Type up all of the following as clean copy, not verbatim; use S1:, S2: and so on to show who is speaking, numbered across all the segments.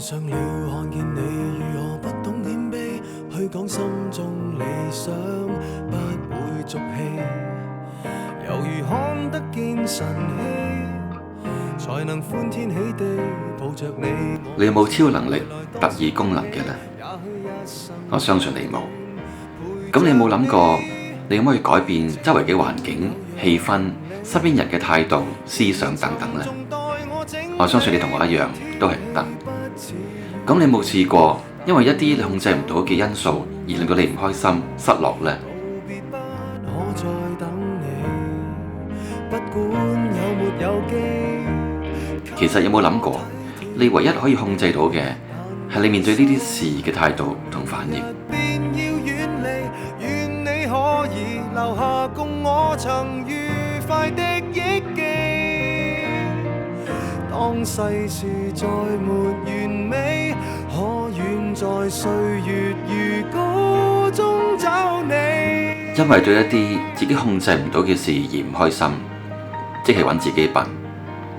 S1: 上了看見你如何不懂謙卑，去講心中理想，不會俗氣，猶如看得見神蹟，才能歡天喜地抱着你。
S2: 你有冇超能力、特異功能嘅呢？我相信你冇。咁你有冇諗過，你可唔可以改變周圍嘅環境、氣氛、身邊人嘅態度、思想等等呢？我相信你同我一樣都係唔得。咁你有冇試過，因為一啲你控制唔到嘅因素而令到你唔開心、失落呢？其實有冇諗過，你唯一可以控制到嘅係你面對呢啲事嘅態度同反應。留下共我曾愉快的憶記，當世事再沒完美，可遠在歲月如歌中找你。因為對一啲自己控制唔到嘅事而唔開心，即係揾自己笨，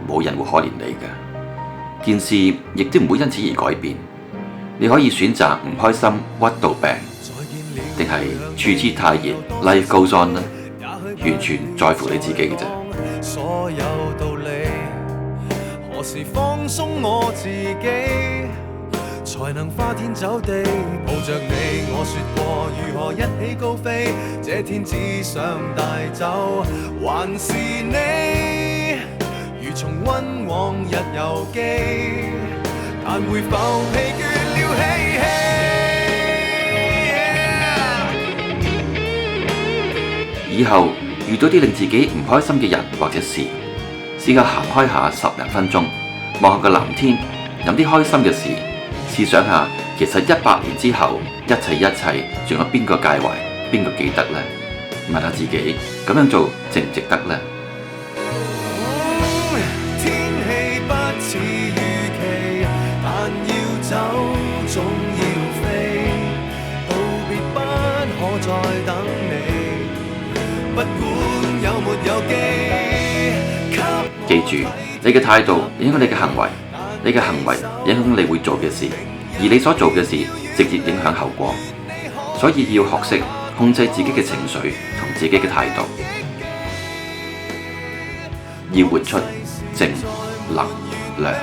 S2: 冇人會可憐你嘅，件事亦都唔會因此而改變。你可以選擇唔開心屈到病，定係處之泰然 Life goes on 呢？完全在乎你自己嘅啫。所有道理，何時放鬆我自己，才能花天酒地抱着你。我說過如何一起高飛，這天只想帶走，還是你如重溫往日遊記，但會否疲倦了嬉戲？以後遇到啲令自己唔開心嘅人或者事，試下行開下10零分鐘，望下個藍天，諗啲開心嘅事，試想下其實100年之後一切仲有邊個介懷，邊個記得呢？問下自己咁樣做值唔值得呢？天氣不似預期，但要走總要飛，道別不可再等你。不管有沒有記住，你嘅態度影響你嘅行為，你嘅行為影響你會做嘅事，而你所做嘅事直接影響後果。所以要學識控制自己嘅情緒同自己嘅態度，要活出正能量。